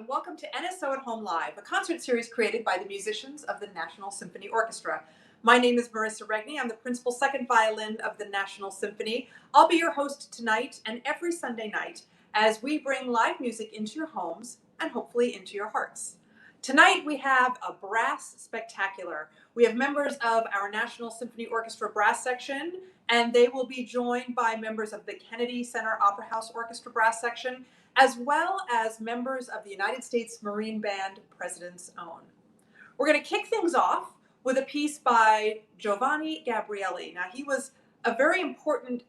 and welcome to NSO at Home Live, a concert series created by the musicians of the National Symphony Orchestra. My name is Marissa Regni. I'm the principal second violin of the National Symphony. I'll be your host tonight and every Sunday night as we bring live music into your homes and hopefully into your hearts. Tonight we have a brass spectacular. We have members of our National Symphony Orchestra Brass Section, and they will be joined by members of the Kennedy Center Opera House Orchestra Brass Section, as well as members of the United States Marine Band President's Own. We're going to kick things off with a piece by Giovanni Gabrieli. Now, he was a very important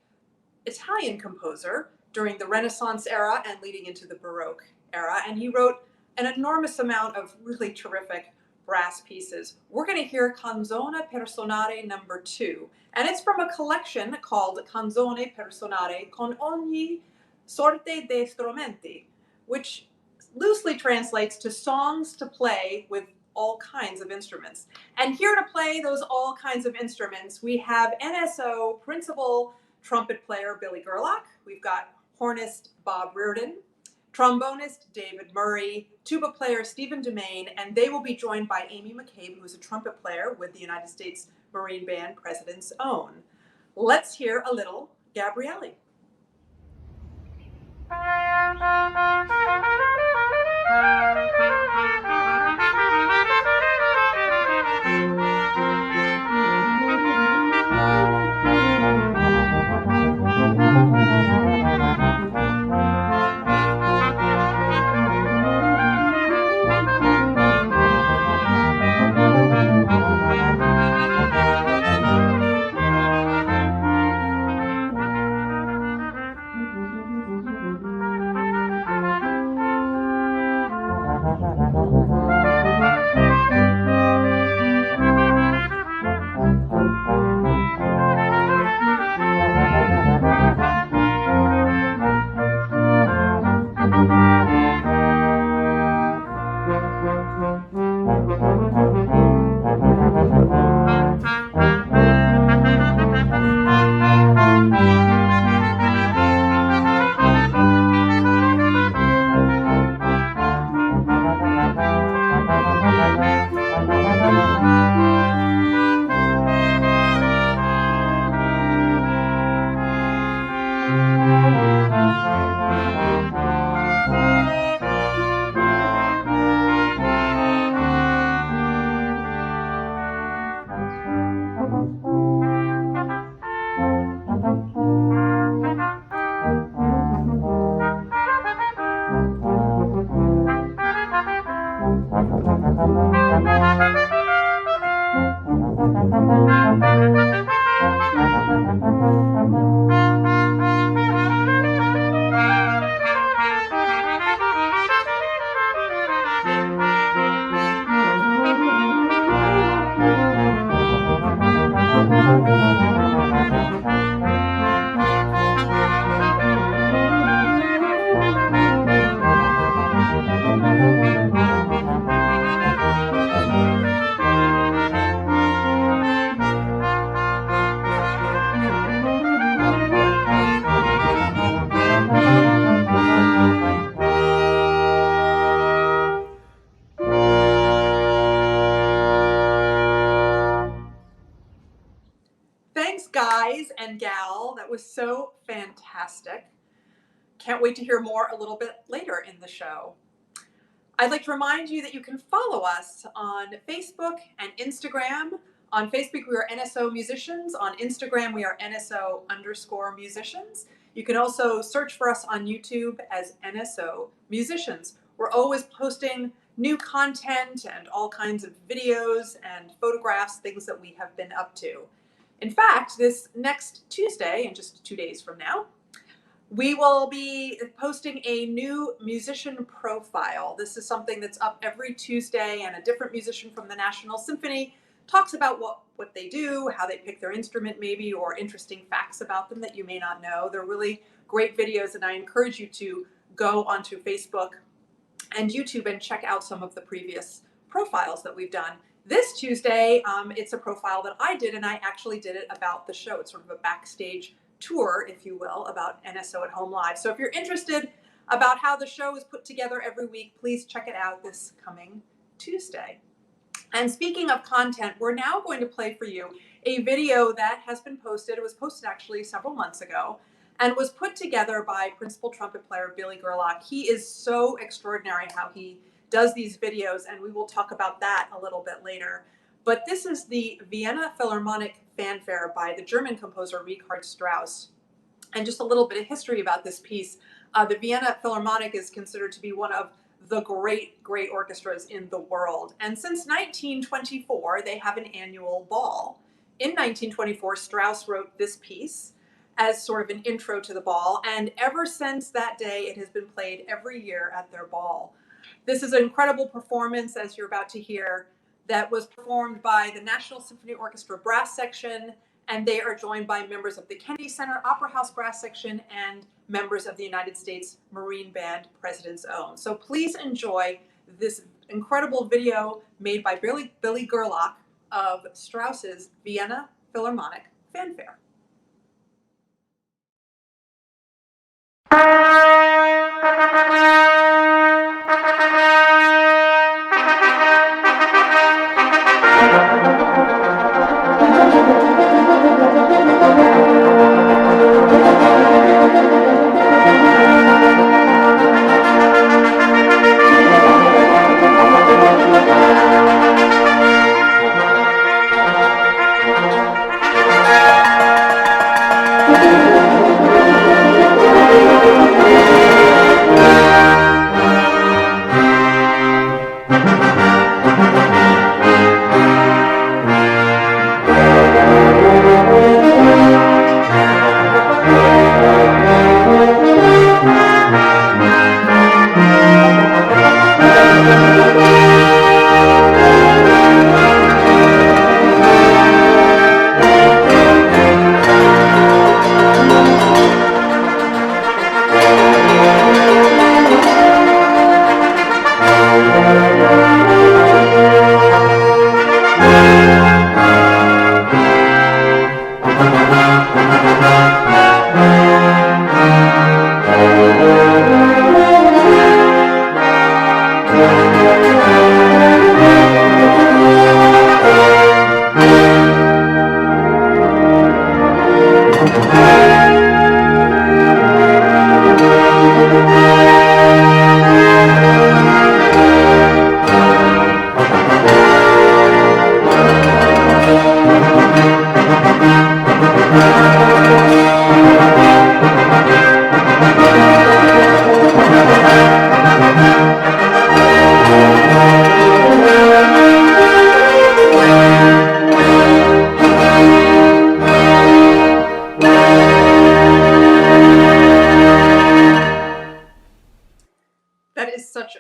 Italian composer during the Renaissance era and leading into the Baroque era, and he wrote an enormous amount of really terrific brass pieces. We're going to hear Canzona per suonare No. 2, and it's from a collection called Canzone per suonare con ogni sorte de strumenti, which loosely translates to songs to play with all kinds of instruments. And here to play those all kinds of instruments, we have NSO principal trumpet player Billy Gerlach. We've got hornist Bob Rearden, trombonist David Murray, tuba player Stephen Dumaine, and they will be joined by Amy McCabe, who's a trumpet player with the United States Marine Band President's Own. Let's hear a little Gabrieli. Thanks, guys and gal. That was so fantastic. Can't wait to hear more a little bit later in the show. I'd like to remind you that you can follow us on Facebook and Instagram. On Facebook, we are NSO Musicians. On Instagram, we are NSO_musicians. You can also search for us on YouTube as NSO Musicians. We're always posting new content and all kinds of videos and photographs, things that we have been up to. In fact, this next Tuesday, in just 2 days from now, we will be posting a new musician profile. This is something that's up every Tuesday, and a different musician from the National Symphony talks about what they do, how they pick their instrument maybe, or interesting facts about them that you may not know. They're really great videos, and I encourage you to go onto Facebook and YouTube and check out some of the previous profiles that we've done. This Tuesday, it's a profile that I did, and I actually did it about the show. It's sort of a backstage tour, if you will, about NSO at Home Live. So if you're interested, about how the show is put together every week, please check it out this coming Tuesday. And speaking of content, we're now going to play for you a video that has been posted. It was posted actually several months ago and was put together by principal trumpet player Billy Gerlach. He is so extraordinary how he does these videos, and we will talk about that a little bit later. But this is the Vienna Philharmonic Fanfare by the German composer Richard Strauss. And just a little bit of history about this piece. The Vienna Philharmonic is considered to be one of the great orchestras in the world. And since 1924, they have an annual ball. In 1924, Strauss wrote this piece as sort of an intro to the ball. And ever since that day, it has been played every year at their ball. This is an incredible performance, as you're about to hear, that was performed by the National Symphony Orchestra Brass Section, and they are joined by members of the Kennedy Center Opera House Brass Section and members of the United States Marine Band President's Own. So please enjoy this incredible video made by Billy Gerlach of Strauss's Vienna Philharmonic Fanfare.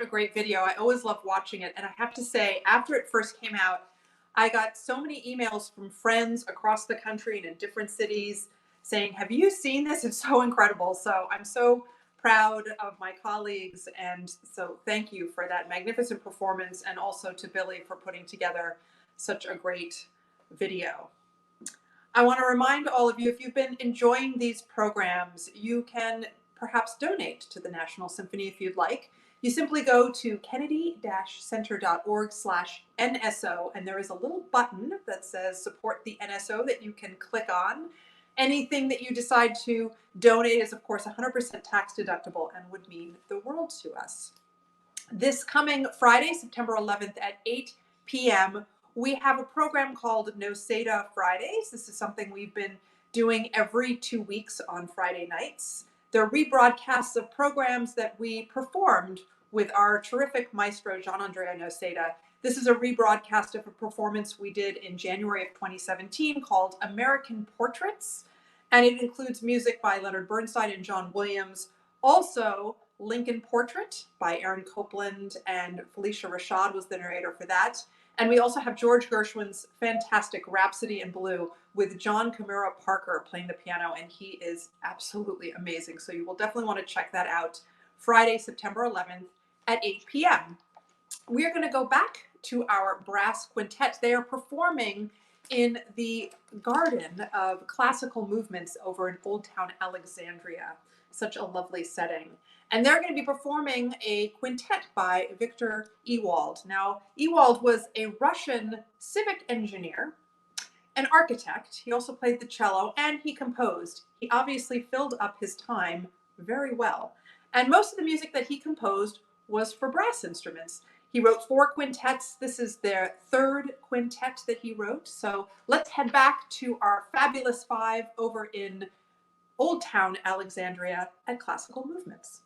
Great video. I always love watching it. And I have to say, after it first came out, I got so many emails from friends across the country and in different cities saying, have you seen this? It's so incredible. So I'm so proud of my colleagues. And so thank you for that magnificent performance, and also to Billy for putting together such a great video. I want to remind all of you, if you've been enjoying these programs, you can perhaps donate to the National Symphony if you'd like. You simply go to kennedy-center.org/NSO, and there is a little button that says support the NSO that you can click on. Anything that you decide to donate is, of course, 100% tax deductible and would mean the world to us. This coming Friday, September 11th at 8 p.m., we have a program called NOSADA Fridays. This is something we've been doing every 2 weeks on Friday nights. They're rebroadcasts of programs that we performed with our terrific maestro, Gian-Andrea Noseda. This is a rebroadcast of a performance we did in January of 2017 called American Portraits, and it includes music by Leonard Bernstein and John Williams. Also, Lincoln Portrait by Aaron Copland, and Felicia Rashad was the narrator for that. And we also have George Gershwin's fantastic Rhapsody in Blue with John Kimura Parker playing the piano, and he is absolutely amazing. So you will definitely want to check that out Friday, September 11th at 8 p.m. We are going to go back to our brass quintet. They are performing in the garden of classical movements over in Old Town Alexandria. Such a lovely setting. And they're going to be performing a quintet by Victor Ewald. Now, Ewald was a Russian civic engineer, an architect. He also played the cello and he composed. He obviously filled up his time very well. And most of the music that he composed was for brass instruments. He wrote 4 quintets. This is their 3rd quintet that he wrote. So let's head back to our fabulous 5 over in Old Town Alexandria at Classical Movements.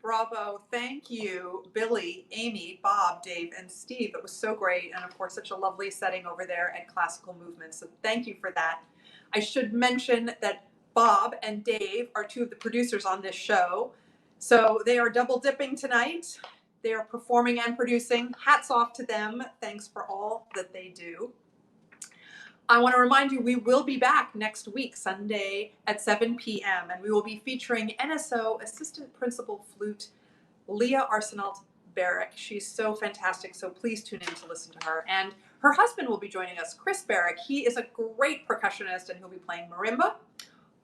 Bravo. Thank you, Billy, Amy, Bob, Dave, and Steve. It was so great. And of course, such a lovely setting over there at Classical Movement. So thank you for that. I should mention that Bob and Dave are two of the producers on this show. So they are double dipping tonight. They are performing and producing. Hats off to them. Thanks for all that they do. I want to remind you, we will be back next week, Sunday at 7 p.m., and we will be featuring NSO Assistant Principal Flute, Leah Arsenault-Barrick. She's so fantastic, so please tune in to listen to her. And her husband will be joining us, Chris Barrick. He is a great percussionist, and he'll be playing marimba.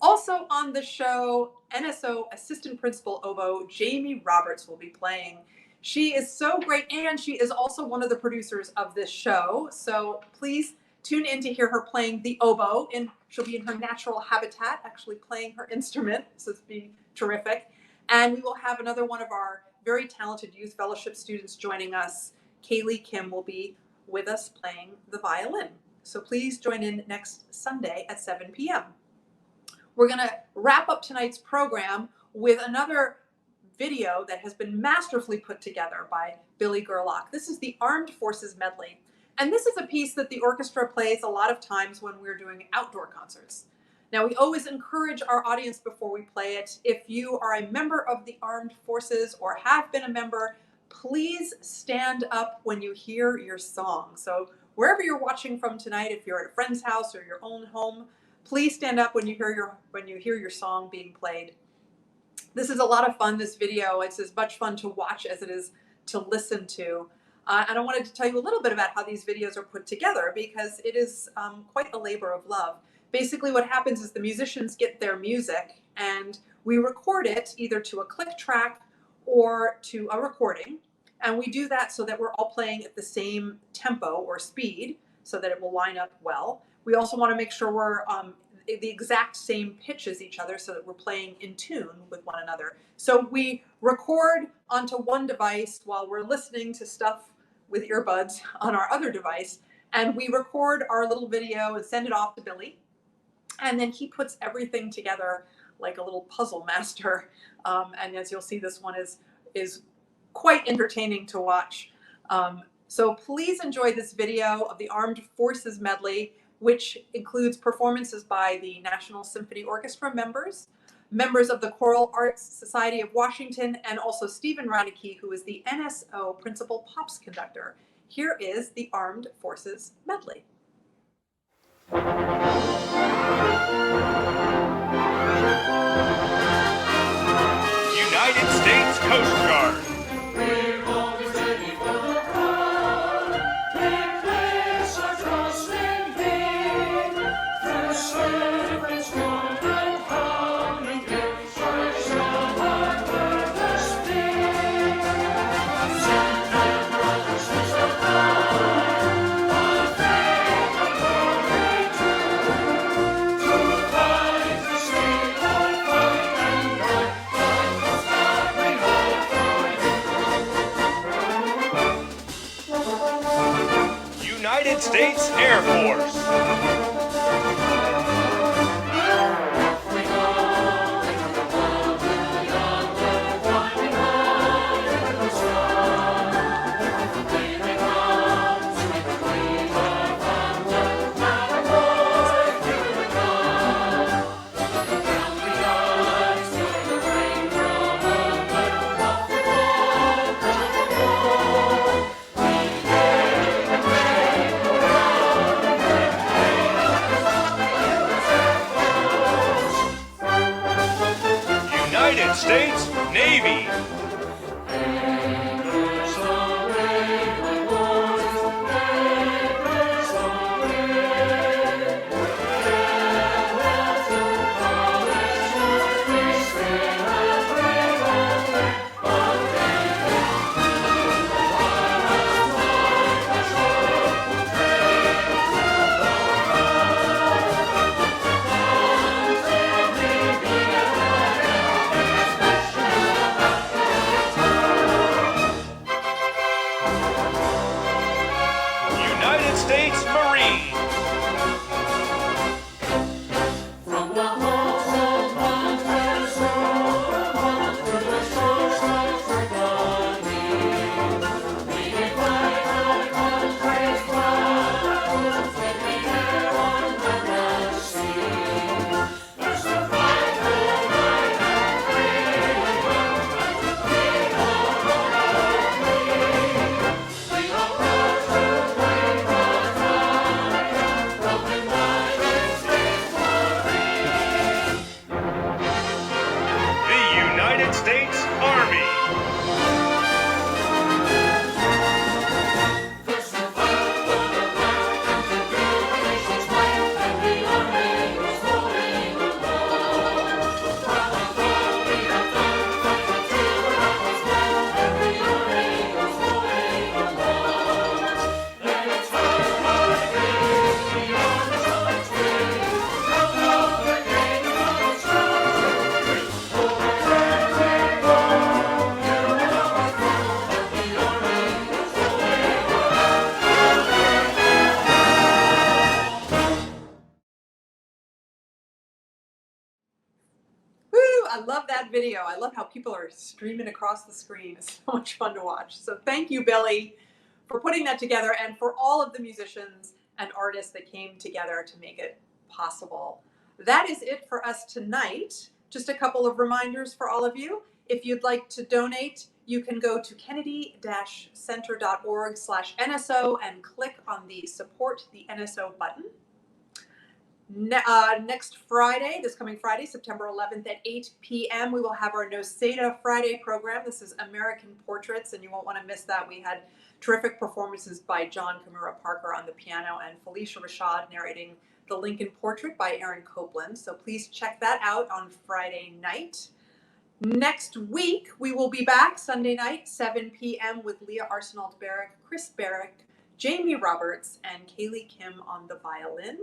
Also on the show, NSO Assistant Principal Oboe, Jamie Roberts, will be playing. She is so great, and she is also one of the producers of this show, so please tune in to hear her playing the oboe, and she'll be in her natural habitat, actually playing her instrument. So it's be terrific. And we will have another one of our very talented youth fellowship students joining us. Kaylee Kim will be with us playing the violin. So please join in next Sunday at 7 p.m. We're going to wrap up tonight's program with another video that has been masterfully put together by Billy Gerlach. This is the Armed Forces Medley. And this is a piece that the orchestra plays a lot of times when we're doing outdoor concerts. Now, we always encourage our audience before we play it, if you are a member of the Armed Forces or have been a member, please stand up when you hear your song. So wherever you're watching from tonight, if you're at a friend's house or your own home, please stand up when you hear your song being played. This is a lot of fun, this video. It's as much fun to watch as it is to listen to. And I wanted to tell you a little bit about how these videos are put together, because it is quite a labor of love. Basically what happens is the musicians get their music and we record it either to a click track or to a recording. And we do that so that we're all playing at the same tempo or speed so that it will line up well. We also want to make sure we're the exact same pitch as each other so that we're playing in tune with one another. So we record onto one device while we're listening to stuff with earbuds on our other device. And we record our little video and send it off to Billy. And then he puts everything together like a little puzzle master. And as you'll see, this one is quite entertaining to watch. So please enjoy this video of the Armed Forces Medley, which includes performances by the National Symphony Orchestra members of the Choral Arts Society of Washington, and also Stephen Regni, who is the NSO Principal Pops Conductor. Here is the Armed Forces Medley. United States Coast Guard. We're always ready for the call. We place our trust in Thee. Through surf and storm and howling gale, shall our purpose be. Send and brothers to supply our faith and glory too. To fight the state or fight and die. United States Air Force. United States Navy. United States Marine. From the halls of mountains on to the shores of Regni, we fight our country's battles when we hear on the Red Sea. There's a fight for right and freedom, we all we all rise to claim our time. I love that video. I love how people are streaming across the screen. It's so much fun to watch. So thank you, Billy, for putting that together and for all of the musicians and artists that came together to make it possible. That is it for us tonight. Just a couple of reminders for all of you. If you'd like to donate, you can go to kennedy-center.org/NSO and click on the Support the NSO button. Next Friday, this coming Friday, September 11th at 8 p.m., we will have our Noseda Friday program. This is American Portraits, and you won't want to miss that. We had terrific performances by John Kimura Parker on the piano and Felicia Rashad narrating The Lincoln Portrait by Aaron Copland. So please check that out on Friday night. Next week, we will be back Sunday night, 7 p.m. with Leah Arsenault-Barrick, Chris Barrick, Jamie Roberts, and Kaylee Kim on the violin.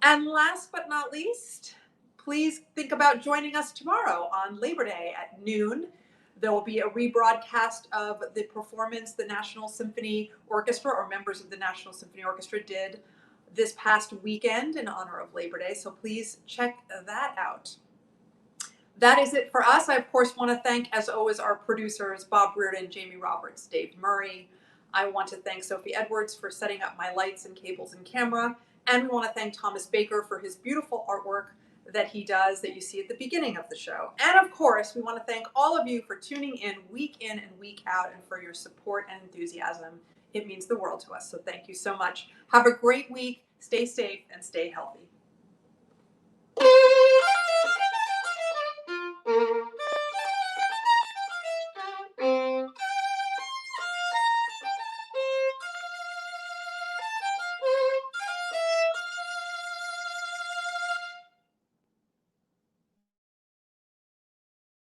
And last but not least, please think about joining us tomorrow on Labor Day at noon. There will be a rebroadcast of the performance the National Symphony Orchestra or members of the National Symphony Orchestra did this past weekend in honor of Labor Day. So please check that out. That is it for us. I, of course, want to thank, as always, our producers, Bob Rearden, Jamie Roberts, Dave Murray. I want to thank Sophie Edwards for setting up my lights and cables and camera. And we want to thank Thomas Baker for his beautiful artwork that he does that you see at the beginning of the show. And of course, we want to thank all of you for tuning in and week out and for your support and enthusiasm. It means the world to us. So thank you so much. Have a great week. Stay safe and stay healthy.